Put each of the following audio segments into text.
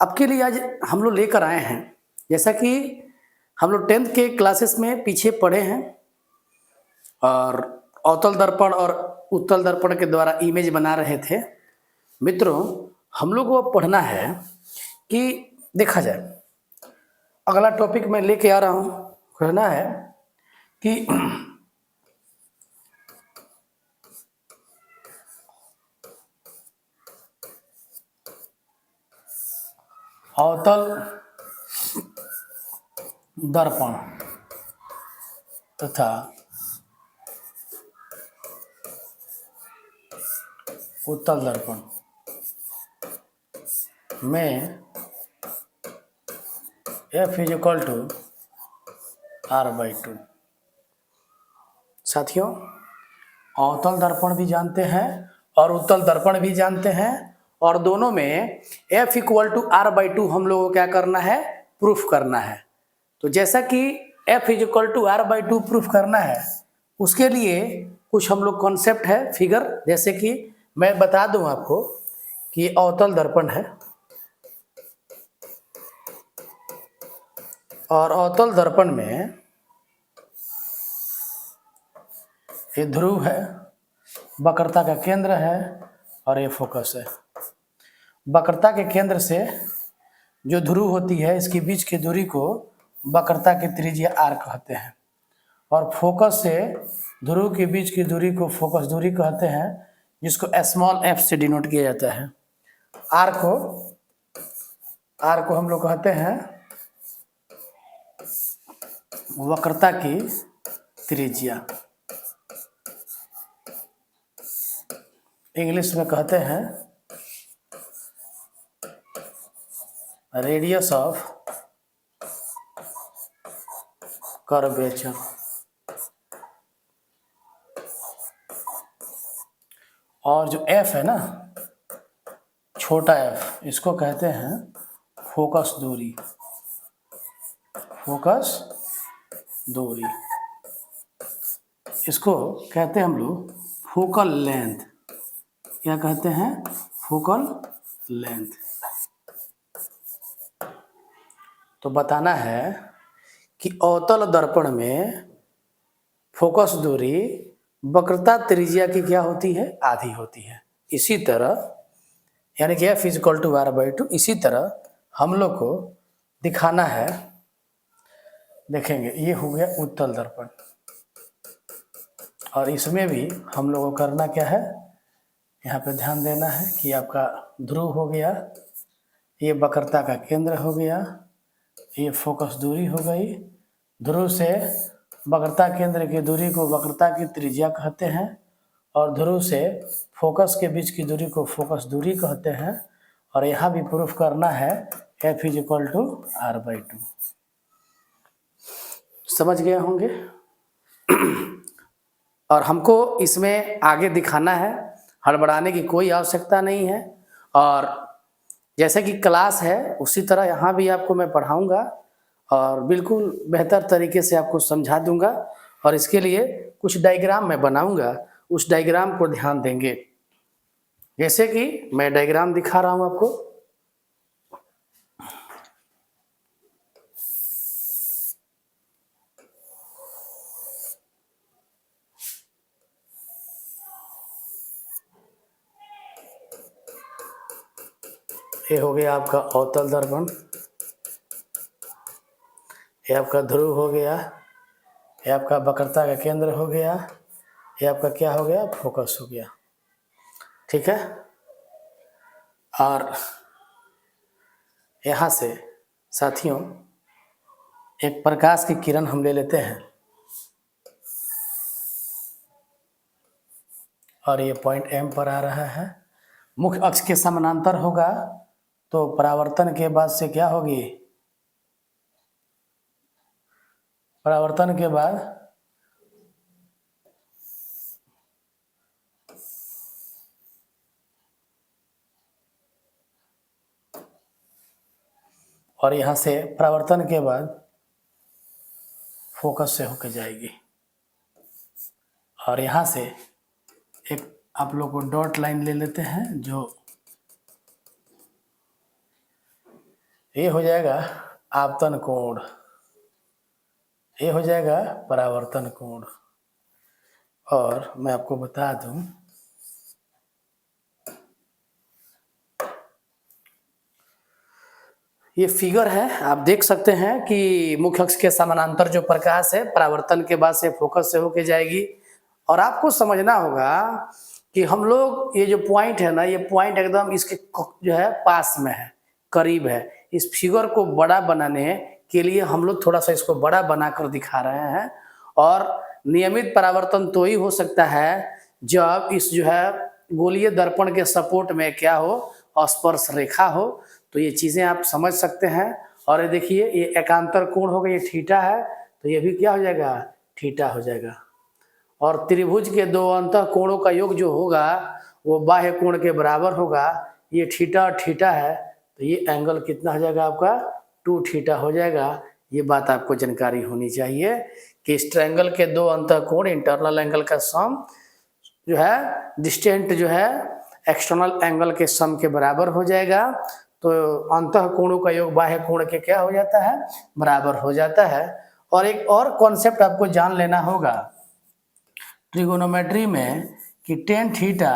आपके लिए आज हम लोग लेकर आए हैं, जैसा कि हम लोग 10th के क्लासेस में पीछे पढ़े हैं और अवतल दर्पण और उत्तल दर्पण के द्वारा इमेज बना रहे थे। मित्रों, हम लोग को अब पढ़ना है कि देखा जाए, अगला टॉपिक मैं लेके आ रहा हूँ, कहना है कि अवतल दर्पण तथा उत्तल दर्पण में F is equal to R/2। साथियों, अवतल दर्पण भी जानते हैं और उत्तल दर्पण भी जानते हैं, और दोनों में F इक्वल टू R/2 हम लोगों को क्या करना है, प्रूफ करना है। तो जैसा कि F is equal to R/2 proof करना है, उसके लिए कुछ हम लोग कॉन्सेप्ट है, फिगर, जैसे कि मैं बता दूं आपको कि अवतल दर्पण है और अवतल दर्पण में ये ध्रुव है, वक्रता का केंद्र है और ये फोकस है। वक्रता के केंद्र से जो ध्रुव होती है, इसके बीच की दूरी को वक्रता की त्रिज्या r कहते हैं, और फोकस से ध्रुव के बीच की दूरी को फोकस दूरी कहते हैं, जिसको स्मॉल f से डिनोट किया जाता है। r को हम लोग कहते हैं वक्रता की त्रिज्या, इंग्लिश में कहते हैं रेडियस ऑफ कर्वेचर। और जो f है ना, छोटा f, इसको कहते हैं फोकस दूरी, फोकस दूरी, इसको कहते हैं हम लोग फोकल लेंथ। क्या कहते हैं? Focal length. तो बताना है कि अवतल दर्पण में फोकस दूरी वक्रता त्रिज्या की क्या होती है, आधी होती है। इसी तरह यानी कि F is equal to R/2। इसी तरह हम लोग को दिखाना है, देखेंगे, ये हो गया उत्तल दर्पण, और इसमें भी हम लोग को करना क्या है, यहाँ पे ध्यान देना है कि आपका ध्रुव हो गया, ये वक्रता का केंद्र हो गया, ये फोकस दूरी हो गई, ध्रुव से वक्रता केंद्र की दूरी को वक्रता की त्रिज्या कहते हैं, और ध्रुव से फोकस के बीच की दूरी को फोकस दूरी कहते हैं, और यहाँ भी प्रूफ करना है F is equal to R/2। समझ गए होंगे। और हमको इसमें आगे दिखाना है, हड़बड़ाने की कोई आवश्यकता नहीं है, और जैसे कि क्लास है उसी तरह यहाँ भी आपको मैं पढ़ाऊँगा और बिल्कुल बेहतर तरीके से आपको समझा दूंगा, और इसके लिए कुछ डायग्राम मैं बनाऊंगा, उस डायग्राम को ध्यान देंगे। जैसे कि मैं डायग्राम दिखा रहा हूं आपको, ये हो गया आपका अवतल दर्पण, ये आपका ध्रुव हो गया, ये आपका वक्रता का केंद्र हो गया, ये आपका क्या हो गया, फोकस हो गया। ठीक है। और यहाँ से साथियों एक प्रकाश की किरण हम ले लेते हैं, और ये पॉइंट M पर आ रहा है, मुख्य अक्ष के समानांतर होगा, तो परावर्तन के बाद से क्या होगी, परावर्तन के बाद और यहाँ से परावर्तन के बाद फोकस से होकर जाएगी, और यहाँ से एक आप लोग को डॉट लाइन ले लेते हैं, जो ये हो जाएगा आपतन कोण, ये हो जाएगा परावर्तन कोण। और मैं आपको बता दूं, ये फिगर है, आप देख सकते हैं कि मुख्य अक्ष के समानांतर जो प्रकाश है परावर्तन के बाद से फोकस से होके जाएगी। और आपको समझना होगा कि हम लोग ये जो पॉइंट है ना, ये पॉइंट एकदम इसके जो है पास में है, करीब है। इस फिगर को बड़ा बनाने के लिए हम लोग थोड़ा सा इसको बड़ा बनाकर दिखा रहे हैं। और नियमित परावर्तन तो ही हो सकता है जब इस जो है गोलीय दर्पण के सपोर्ट में क्या हो, स्पर्श रेखा हो। तो ये चीज़ें आप समझ सकते हैं। और ये देखिए, ये एकांतर कोण होगा, ये थीटा है, तो ये भी क्या हो जाएगा, थीटा हो जाएगा। और त्रिभुज के दो अंतः कोणों का योग जो होगा वो बाह्य कोण के बराबर होगा। ये थीटा और थीटा है, तो ये एंगल कितना हो जाएगा आपका, 2 थीटा हो जाएगा। ये बात आपको जानकारी होनी चाहिए कि इस ट्रायंगल के दो अंतः कोण, इंटरनल एंगल का सम जो है डिस्टेंट जो है एक्सटर्नल एंगल के सम के बराबर हो जाएगा। तो अंतः कोणों का योग बाह्य कोण के क्या हो जाता है, बराबर हो जाता है। और एक और कॉन्सेप्ट आपको जान लेना होगा ट्रिगोनोमेट्री में कि tan theta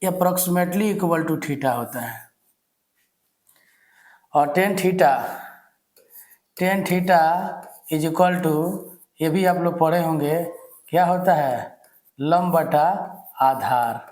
approximately equal to theta होता है। और tan theta is equal to, ये भी आप लोग पढ़े होंगे, क्या होता है, लंब बटा आधार।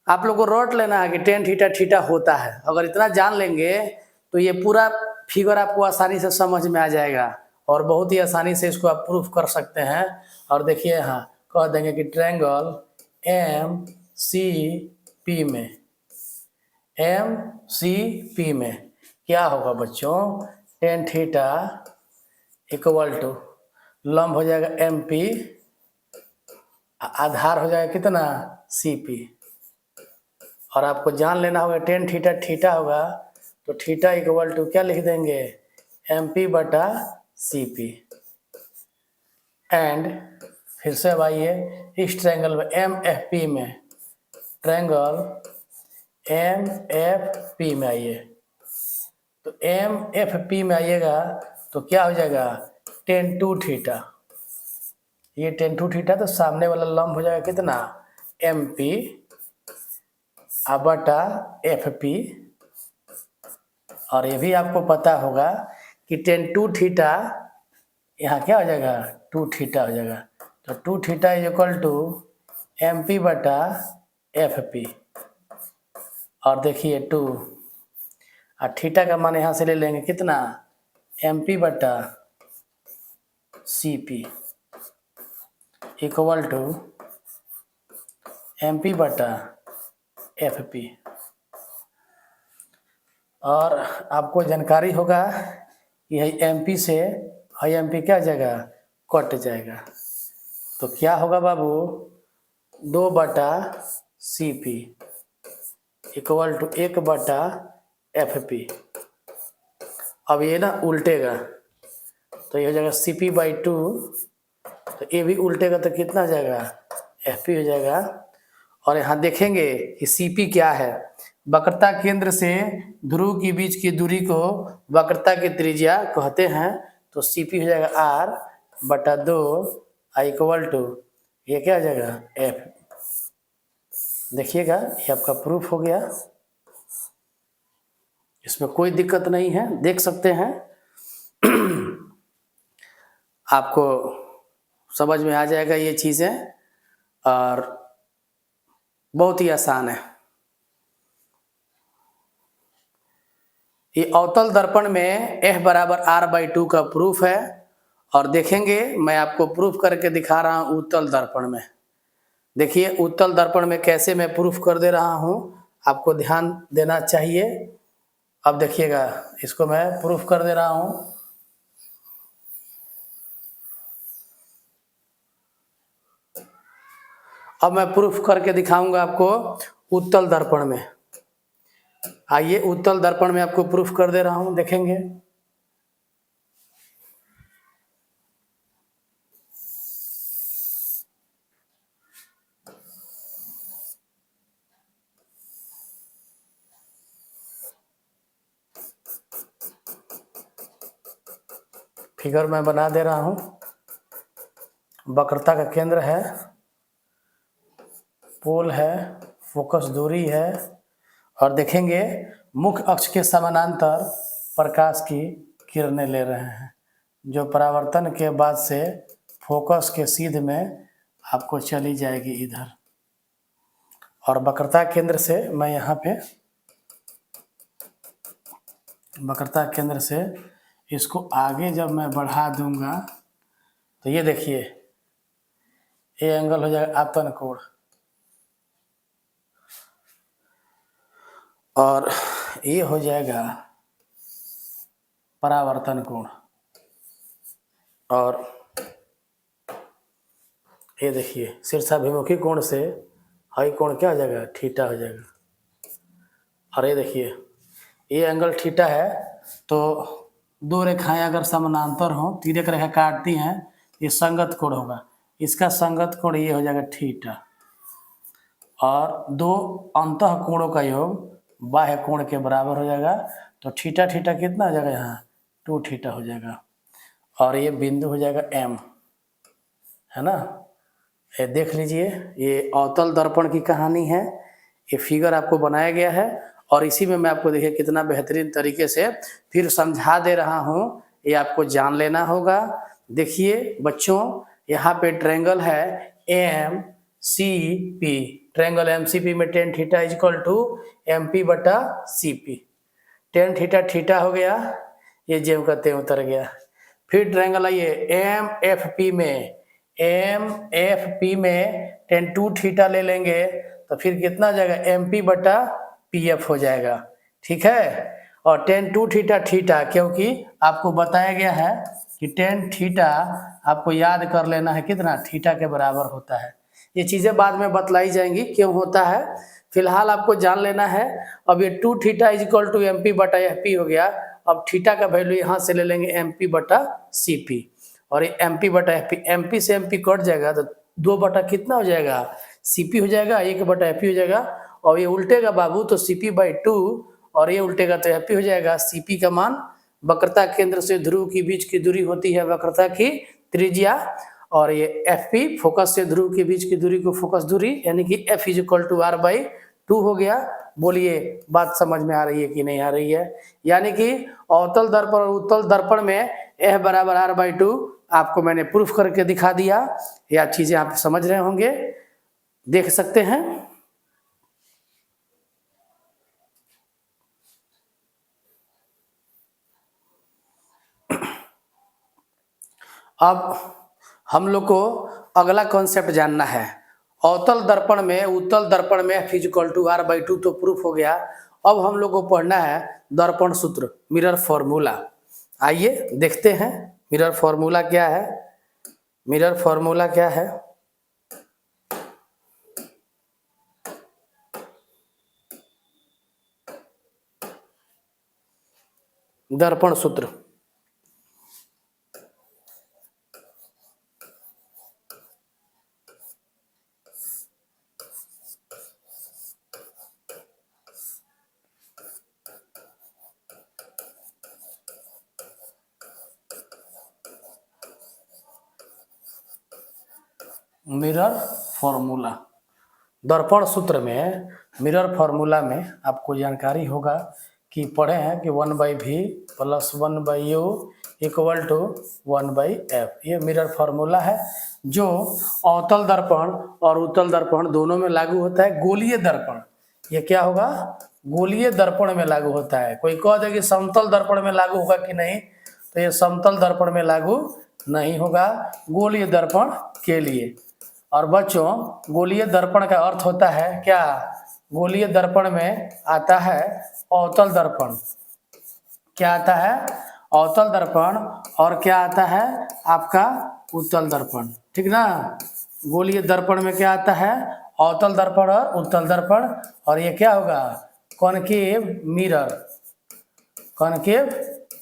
आप लोग को रट लेना है कि टेन थीटा थीटा होता है। अगर इतना जान लेंगे तो ये पूरा फिगर आपको आसानी से समझ में आ जाएगा और बहुत ही आसानी से इसको आप प्रूफ कर सकते हैं। और देखिए यहाँ कह देंगे कि ट्रायंगल एम सी पी में, एम सी पी में क्या होगा बच्चों, टेन थीटा इक्वल टू लंब हो जाएगा एम पी, आधार हो जाएगा कितना, सी पी। और आपको जान लेना होगा टेन थीटा थीटा होगा, तो थीटा इक्वल टू क्या लिख देंगे, एम पी बटा सी पी। एंड फिर से अब आइए इस ट्रायंगल में एम एफ पी में, ट्रायंगल एम एफ पी में आइए, तो एम एफ पी में आइएगा तो क्या हो जाएगा, टेन टू थीटा। ये टेन टू थीटा तो सामने वाला लंब हो जाएगा कितना, एम पी बटा एफ पी। और ये भी आपको पता होगा कि टेन टू थीटा यहाँ क्या हो जाएगा, 2 थीटा हो जाएगा। तो 2 theta is equal to M P बटा एफ पी। और देखिए 2 और थीटा का मान यहाँ से ले लेंगे कितना, एम पी बटा C P equal to M P बटा एफ पी। और आपको जानकारी होगा कि एम पी से एम पी क्या हो जाएगा, कट जाएगा। तो क्या होगा बाबू, 2 बटा सी पी इक्वल टू 1 बटा एफ पी। अब ये ना उल्टेगा तो ये हो जाएगा सी पी बाई 2, तो ये भी उल्टेगा तो कितना हो जाएगा, एफ पी हो जाएगा। और यहाँ देखेंगे कि सी पी क्या है, वक्रता केंद्र से ध्रुव के बीच की दूरी को वक्रता की त्रिज्या कहते हैं। तो सी पी हो जाएगा आर बटा 2 इक्वल टू, ये क्या हो जाएगा, एफ। देखिएगा ये आपका प्रूफ हो गया, इसमें कोई दिक्कत नहीं है, देख सकते हैं। आपको समझ में आ जाएगा ये चीज़ें और बहुत ही आसान है। ये अवतल दर्पण में F बराबर R/2 का प्रूफ है। और देखेंगे मैं आपको प्रूफ करके दिखा रहा हूँ उत्तल दर्पण में। देखिए उत्तल दर्पण में कैसे मैं प्रूफ कर दे रहा हूँ, आपको ध्यान देना चाहिए। अब देखिएगा इसको मैं प्रूफ कर दे रहा हूँ। अब मैं प्रूफ करके दिखाऊंगा आपको उत्तल दर्पण में। आइए उत्तल दर्पण में आपको प्रूफ कर दे रहा हूँ, देखेंगे। फिगर मैं बना दे रहा हूँ। वक्रता का केंद्र है, पोल है, फोकस दूरी है, और देखेंगे मुख्य अक्ष के समानांतर प्रकाश की किरणें ले रहे हैं, जो परावर्तन के बाद से फोकस के सीध में आपको चली जाएगी इधर। और वक्रता केंद्र से मैं यहाँ पे वक्रता केंद्र से इसको आगे जब मैं बढ़ा दूंगा तो ये देखिए, ये एंगल हो जाएगा आपतन कोण, और ये हो जाएगा परावर्तन कोण, और ये देखिए शीर्षाभिमुखी कोण से हाई कोण क्या हो जाएगा, थीटा हो जाएगा। और ये देखिए ये एंगल थीटा है, तो दो रेखाएं अगर समानांतर हो, तिर्यक रेखा काटती हैं, ये संगत कोण होगा, इसका संगत कोण ये हो जाएगा थीटा, और दो अंतः कोणों का योग बाह्य कोण के बराबर हो जाएगा। तो थीटा थीटा कितना हो जाएगा, यहाँ 2 थीटा हो जाएगा, और ये बिंदु हो जाएगा M, है ना। ये देख लीजिए, ये अवतल दर्पण की कहानी है, ये फिगर आपको बनाया गया है, और इसी में मैं आपको देखिए कितना बेहतरीन तरीके से फिर समझा दे रहा हूँ, ये आपको जान लेना होगा। देखिए बच्चों, यहाँ पे ट्रायंगल है MCP, ट्रायंगल MCP में tan theta equal to MP बटा CP, tan थीटा थीटा हो गया, ये जेम का त्यों उतर गया। फिर ट्रायंगल आइए MFP में tan 2 थीटा ले लेंगे, तो फिर कितना हो जाएगा, MP बटा PF हो जाएगा, ठीक है। और tan 2 थीटा थीटा, क्योंकि आपको बताया गया है कि tan थीटा आपको याद कर लेना है कितना, थीटा के बराबर होता है। ये चीज़ें बाद में बतलाई जाएंगी क्यों होता है, फिलहाल आपको जान लेना है। अब ये 2 थीटा इक्वल टू MP बटा FP हो गया। अब थीटा का वैल्यू यहाँ से ले लेंगे MP बटा CP, और ये MP बटा FP, MP से MP कट जाएगा तो 2 बटा कितना हो जाएगा, CP हो जाएगा, 1 बटा FP हो जाएगा, और ये उल्टेगा बाबू तो CP/2, और ये उल्टेगा तो FP हो जाएगा। CP का मान वक्रता केंद्र से ध्रुव के बीच की दूरी होती है वक्रता की त्रिज्या, और ये FP फोकस से ध्रुव के बीच की दूरी को फोकस दूरी, यानी कि F = R/2 हो गया। बोलिए बात समझ में आ रही है कि नहीं आ रही है। यानी कि अवतल दर्पण और उत्तल दर्पण में F बराबर R/2 आपको मैंने प्रूफ करके दिखा दिया, या चीजें आप समझ रहे होंगे, देख सकते हैं। अब हम लोग को अगला कॉन्सेप्ट जानना है। अवतल दर्पण में उत्तल दर्पण में F = R/2 तो प्रूफ हो गया। अब हम लोग को पढ़ना है दर्पण सूत्र, मिरर फॉर्मूला। आइए देखते हैं मिरर फॉर्मूला क्या है। मिरर फॉर्मूला क्या है, दर्पण सूत्र। मिरर फॉर्मूला, दर्पण सूत्र में मिरर फॉर्मूला में आपको जानकारी होगा कि पढ़े हैं कि 1/v + 1/u = 1/f। ये मिरर फॉर्मूला है जो अवतल दर्पण और उत्तल दर्पण दोनों में लागू होता है। गोलीय दर्पण, ये क्या होगा, गोलीय दर्पण में लागू होता है। कोई कह दे कि समतल दर्पण में लागू होगा कि नहीं, तो ये समतल दर्पण में लागू नहीं होगा, गोलीय दर्पण के लिए। और बच्चों गोलीय दर्पण का अर्थ होता है क्या, गोलीय दर्पण में आता है अवतल दर्पण, क्या आता है, अवतल दर्पण, और क्या आता है आपका उत्तल दर्पण, ठीक ना। गोलीय दर्पण में क्या आता है, अवतल दर्पण और उत्तल दर्पण, और ये क्या होगा, कॉनकेव मिरर, कॉनकेव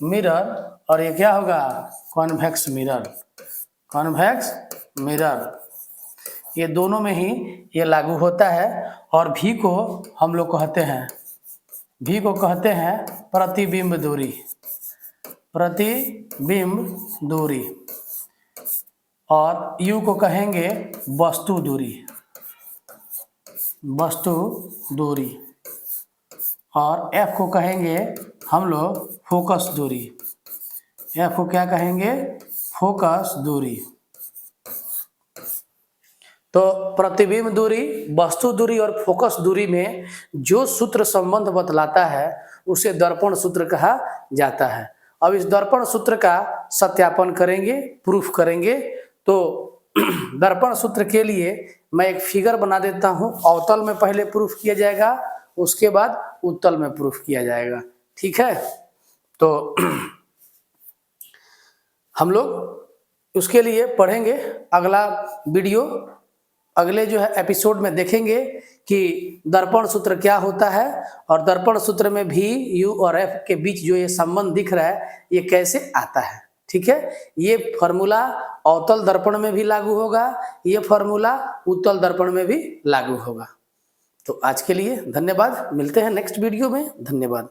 मिरर, और ये क्या होगा, कॉन्वेक्स मिरर, कॉन्वेक्स मिरर। ये दोनों में ही ये लागू होता है। और भी को हम लोग कहते हैं, भी को कहते हैं प्रतिबिंब दूरी, प्रतिबिंब दूरी, और U को कहेंगे वस्तु दूरी, वस्तु दूरी, और F को कहेंगे हम लोग फोकस दूरी। F को क्या कहेंगे? फोकस दूरी। तो प्रतिबिंब दूरी, वस्तु दूरी और फोकस दूरी में जो सूत्र संबंध बतलाता है उसे दर्पण सूत्र कहा जाता है। अब इस दर्पण सूत्र का सत्यापन करेंगे, प्रूफ करेंगे। तो दर्पण सूत्र के लिए मैं एक फिगर बना देता हूं। अवतल में पहले प्रूफ किया जाएगा, उसके बाद उत्तल में प्रूफ किया जाएगा। ठीक है, तो हम लोग उसके लिए पढ़ेंगे। अगला वीडियो, अगले जो है एपिसोड में देखेंगे कि दर्पण सूत्र क्या होता है, और दर्पण सूत्र में भी U और F के बीच जो ये संबंध दिख रहा है ये कैसे आता है। ठीक है, ये फॉर्मूला अवतल दर्पण में भी लागू होगा, ये फॉर्मूला उत्तल दर्पण में भी लागू होगा। तो आज के लिए धन्यवाद, मिलते हैं नेक्स्ट वीडियो में। धन्यवाद।